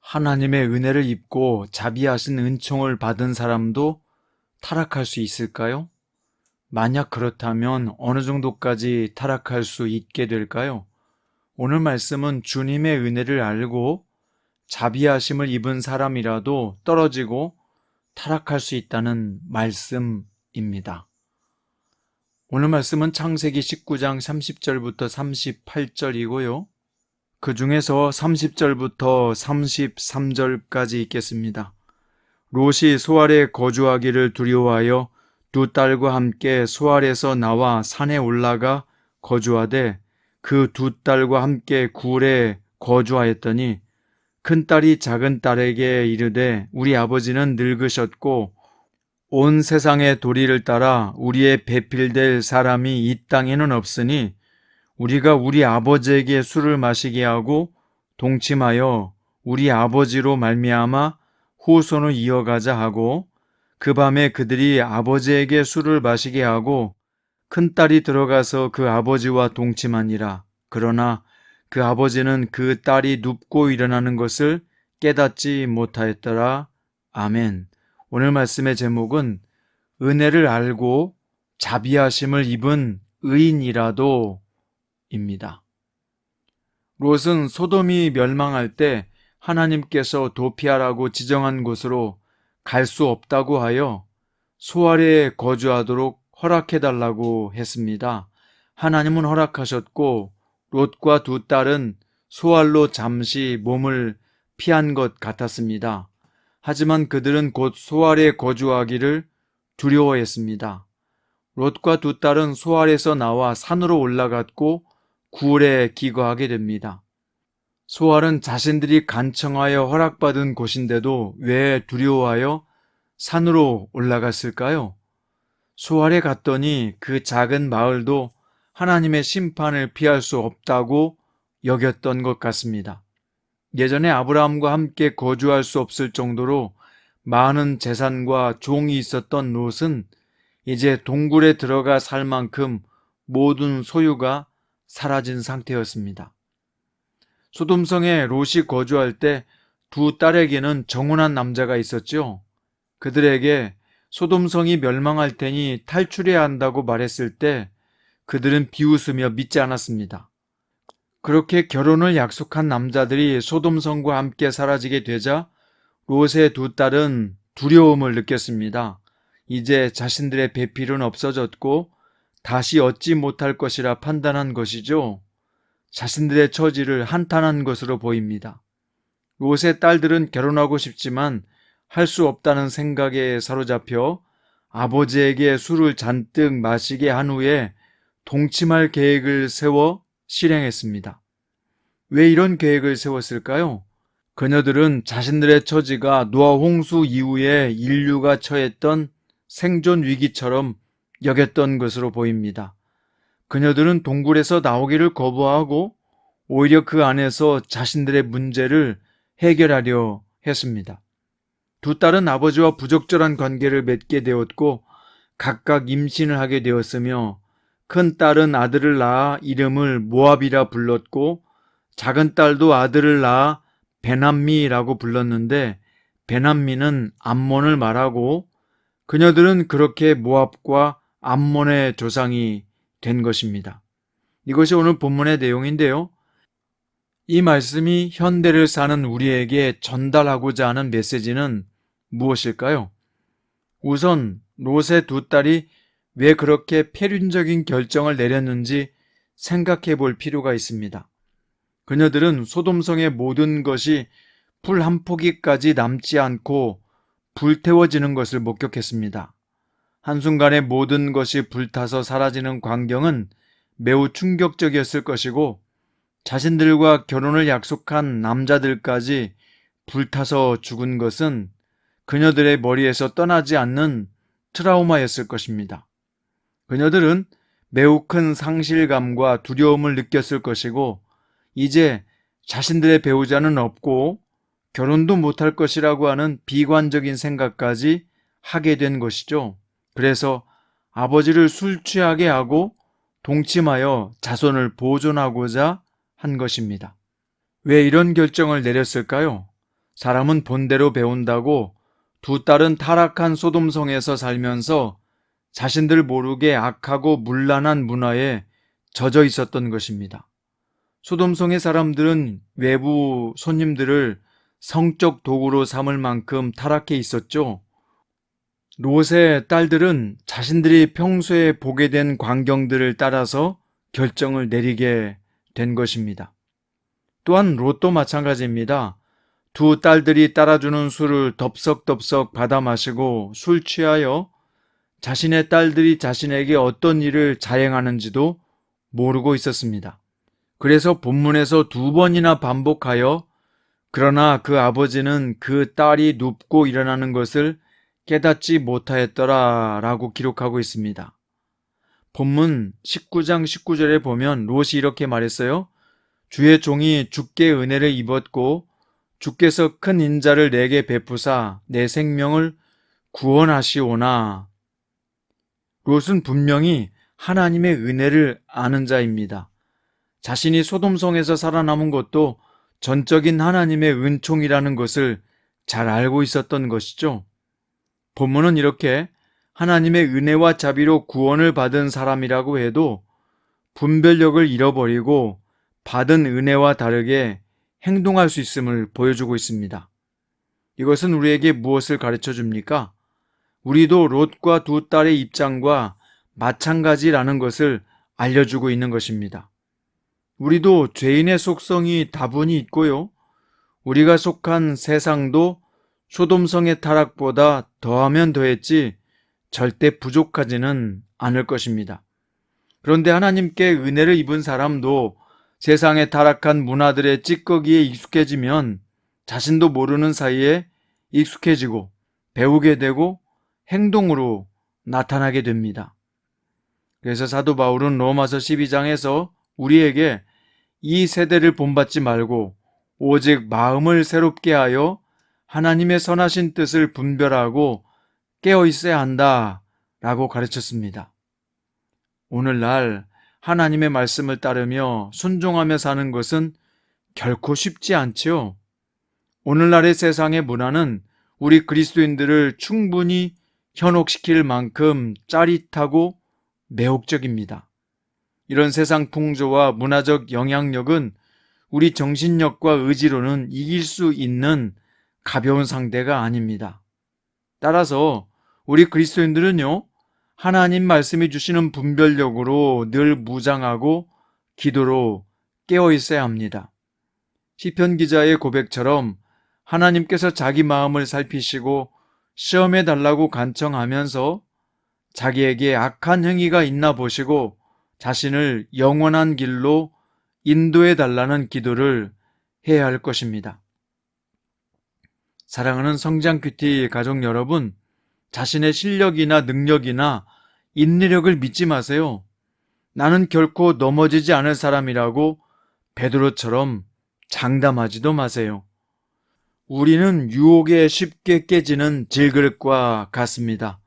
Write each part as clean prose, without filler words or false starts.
하나님의 은혜를 입고 자비하신 은총을 받은 사람도 타락할 수 있을까요? 만약 그렇다면 어느 정도까지 타락할 수 있게 될까요? 오늘 말씀은 주님의 은혜를 알고 자비하심을 입은 사람이라도 떨어지고 타락할 수 있다는 말씀입니다. 오늘 말씀은 창세기 19장 30절부터 38절이고요. 그 중에서 30절부터 33절까지 읽겠습니다. 롯이 소알에 거주하기를 두려워하여 두 딸과 함께 소알에서 나와 산에 올라가 거주하되 그 두 딸과 함께 굴에 거주하였더니 큰 딸이 작은 딸에게 이르되 우리 아버지는 늙으셨고 온 세상의 도리를 따라 우리의 배필될 사람이 이 땅에는 없으니 우리가 우리 아버지에게 술을 마시게 하고 동침하여 우리 아버지로 말미암아 후손을 이어가자 하고 그 밤에 그들이 아버지에게 술을 마시게 하고 큰딸이 들어가서 그 아버지와 동침하니라. 그러나 그 아버지는 그 딸이 눕고 일어나는 것을 깨닫지 못하였더라. 아멘. 오늘 말씀의 제목은 은혜를 알고 자비하심을 입은 의인이라도 입니다. 롯은 소돔이 멸망할 때 하나님께서 도피하라고 지정한 곳으로 갈 수 없다고 하여 소알에 거주하도록 허락해달라고 했습니다. 하나님은 허락하셨고 롯과 두 딸은 소알로 잠시 몸을 피한 것 같았습니다. 하지만 그들은 곧 소알에 거주하기를 두려워했습니다. 롯과 두 딸은 소알에서 나와 산으로 올라갔고 굴에 기거하게 됩니다. 소알은 자신들이 간청하여 허락받은 곳인데도 왜 두려워하여 산으로 올라갔을까요? 소알에 갔더니 그 작은 마을도 하나님의 심판을 피할 수 없다고 여겼던 것 같습니다. 예전에 아브라함과 함께 거주할 수 없을 정도로 많은 재산과 종이 있었던 롯은 이제 동굴에 들어가 살 만큼 모든 소유가 사라진 상태였습니다. 소돔성에 롯이 거주할 때 두 딸에게는 정혼한 남자가 있었죠. 그들에게 소돔성이 멸망할 테니 탈출해야 한다고 말했을 때 그들은 비웃으며 믿지 않았습니다. 그렇게 결혼을 약속한 남자들이 소돔성과 함께 사라지게 되자 롯의 두 딸은 두려움을 느꼈습니다. 이제 자신들의 배필은 없어졌고 다시 얻지 못할 것이라 판단한 것이죠. 자신들의 처지를 한탄한 것으로 보입니다. 롯의 딸들은 결혼하고 싶지만 할 수 없다는 생각에 사로잡혀 아버지에게 술을 잔뜩 마시게 한 후에 동침할 계획을 세워 실행했습니다. 왜 이런 계획을 세웠을까요? 그녀들은 자신들의 처지가 노아 홍수 이후에 인류가 처했던 생존 위기처럼 여겼던 것으로 보입니다. 그녀들은 동굴에서 나오기를 거부하고 오히려 그 안에서 자신들의 문제를 해결하려 했습니다. 두 딸은 아버지와 부적절한 관계를 맺게 되었고 각각 임신을 하게 되었으며 큰 딸은 아들을 낳아 이름을 모압이라 불렀고 작은 딸도 아들을 낳아 베남미라고 불렀는데 베남미는 암몬을 말하고 그녀들은 그렇게 모압과 암몬의 조상이 된 것입니다. 이것이 오늘 본문의 내용인데요. 이 말씀이 현대를 사는 우리에게 전달하고자 하는 메시지는 무엇일까요? 우선 롯의 두 딸이 왜 그렇게 패륜적인 결정을 내렸는지 생각해 볼 필요가 있습니다. 그녀들은 소돔성의 모든 것이 불 한 포기까지 남지 않고 불태워지는 것을 목격했습니다. 한순간에 모든 것이 불타서 사라지는 광경은 매우 충격적이었을 것이고 자신들과 결혼을 약속한 남자들까지 불타서 죽은 것은 그녀들의 머리에서 떠나지 않는 트라우마였을 것입니다. 그녀들은 매우 큰 상실감과 두려움을 느꼈을 것이고 이제 자신들의 배우자는 없고 결혼도 못할 것이라고 하는 비관적인 생각까지 하게 된 것이죠. 그래서 아버지를 술 취하게 하고 동침하여 자손을 보존하고자 한 것입니다. 왜 이런 결정을 내렸을까요? 사람은 본대로 배운다고 두 딸은 타락한 소돔성에서 살면서 자신들 모르게 악하고 문란한 문화에 젖어 있었던 것입니다. 소돔성의 사람들은 외부 손님들을 성적 도구로 삼을 만큼 타락해 있었죠. 롯의 딸들은 자신들이 평소에 보게 된 광경들을 따라서 결정을 내리게 된 것입니다. 또한 롯도 마찬가지입니다. 두 딸들이 따라주는 술을 덥석덥석 받아 마시고 술 취하여 자신의 딸들이 자신에게 어떤 일을 자행하는지도 모르고 있었습니다. 그래서 본문에서 두 번이나 반복하여 그러나 그 아버지는 그 딸이 눕고 일어나는 것을 깨닫지 못하였더라 라고 기록하고 있습니다. 본문 19장 19절에 보면 롯이 이렇게 말했어요. 주의 종이 주께 은혜를 입었고 주께서 큰 인자를 내게 베푸사 내 생명을 구원하시오나. 롯은 분명히 하나님의 은혜를 아는 자입니다. 자신이 소돔성에서 살아남은 것도 전적인 하나님의 은총이라는 것을 잘 알고 있었던 것이죠. 본문은 이렇게 하나님의 은혜와 자비로 구원을 받은 사람이라고 해도 분별력을 잃어버리고 받은 은혜와 다르게 행동할 수 있음을 보여주고 있습니다. 이것은 우리에게 무엇을 가르쳐 줍니까? 우리도 롯과 두 딸의 입장과 마찬가지라는 것을 알려주고 있는 것입니다. 우리도 죄인의 속성이 다분히 있고요. 우리가 속한 세상도 소돔성의 타락보다 더하면 더했지 절대 부족하지는 않을 것입니다. 그런데 하나님께 은혜를 입은 사람도 세상의 타락한 문화들의 찌꺼기에 익숙해지면 자신도 모르는 사이에 익숙해지고 배우게 되고 행동으로 나타나게 됩니다. 그래서 사도 바울은 로마서 12장에서 우리에게 이 세대를 본받지 말고 오직 마음을 새롭게 하여 하나님의 선하신 뜻을 분별하고 깨어 있어야 한다 라고 가르쳤습니다. 오늘날 하나님의 말씀을 따르며 순종하며 사는 것은 결코 쉽지 않지요. 오늘날의 세상의 문화는 우리 그리스도인들을 충분히 현혹시킬 만큼 짜릿하고 매혹적입니다. 이런 세상 풍조와 문화적 영향력은 우리 정신력과 의지로는 이길 수 있는 가벼운 상대가 아닙니다. 따라서 우리 그리스도인들은요, 하나님 말씀이 주시는 분별력으로 늘 무장하고 기도로 깨어 있어야 합니다. 시편 기자의 고백처럼 하나님께서 자기 마음을 살피시고 시험해 달라고 간청하면서 자기에게 악한 행위가 있나 보시고 자신을 영원한 길로 인도해 달라는 기도를 해야 할 것입니다. 사랑하는 성장 큐티 가족 여러분, 자신의 실력이나 능력이나 인내력을 믿지 마세요. 나는 결코 넘어지지 않을 사람이라고 베드로처럼 장담하지도 마세요. 우리는 유혹에 쉽게 깨지는 질그릇과 같습니다.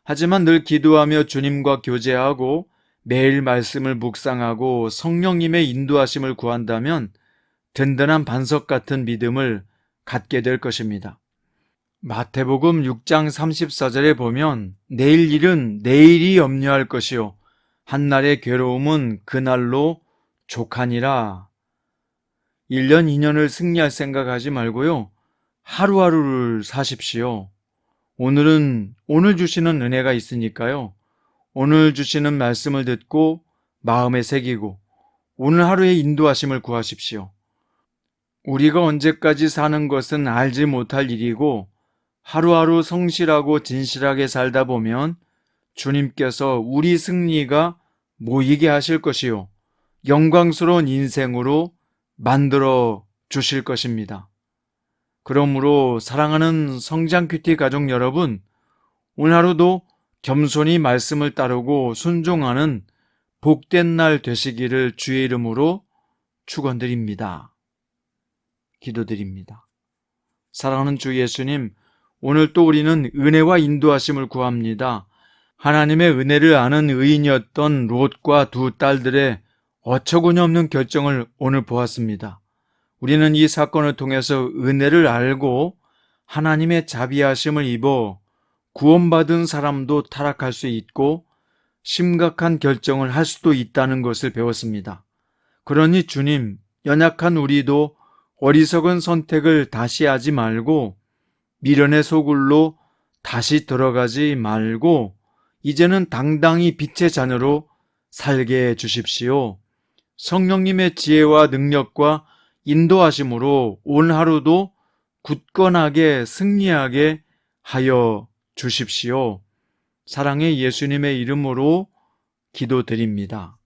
하지만 늘 기도하며 주님과 교제하고 매일 말씀을 묵상하고 성령님의 인도하심을 구한다면 든든한 반석 같은 믿음을 갖게 될 것입니다. 마태복음 6장 34절에 보면 내일 일은 내일이 염려할 것이요 한날의 괴로움은 그날로 족하니라. 1년 2년을 승리할 생각하지 말고요. 하루하루를 사십시오. 오늘은 오늘 주시는 은혜가 있으니까요. 오늘 주시는 말씀을 듣고 마음에 새기고 오늘 하루의 인도하심을 구하십시오. 우리가 언제까지 사는 것은 알지 못할 일이고 하루하루 성실하고 진실하게 살다 보면 주님께서 우리 승리가 모이게 하실 것이요 영광스러운 인생으로 만들어 주실 것입니다. 그러므로 사랑하는 성장 큐티 가족 여러분, 오늘 하루도 겸손히 말씀을 따르고 순종하는 복된 날 되시기를 주의 이름으로 축원드립니다. 기도드립니다. 사랑하는 주 예수님, 오늘 또 우리는 은혜와 인도하심을 구합니다. 하나님의 은혜를 아는 의인이었던 롯과 두 딸들의 어처구니없는 결정을 오늘 보았습니다. 우리는 이 사건을 통해서 은혜를 알고 하나님의 자비하심을 입어 구원받은 사람도 타락할 수 있고 심각한 결정을 할 수도 있다는 것을 배웠습니다. 그러니 주님, 연약한 우리도 어리석은 선택을 다시 하지 말고 미련의 소굴로 다시 들어가지 말고 이제는 당당히 빛의 자녀로 살게 해 주십시오. 성령님의 지혜와 능력과 인도하심으로 오늘 하루도 굳건하게 승리하게 하여 주십시오. 사랑의 예수님의 이름으로 기도드립니다.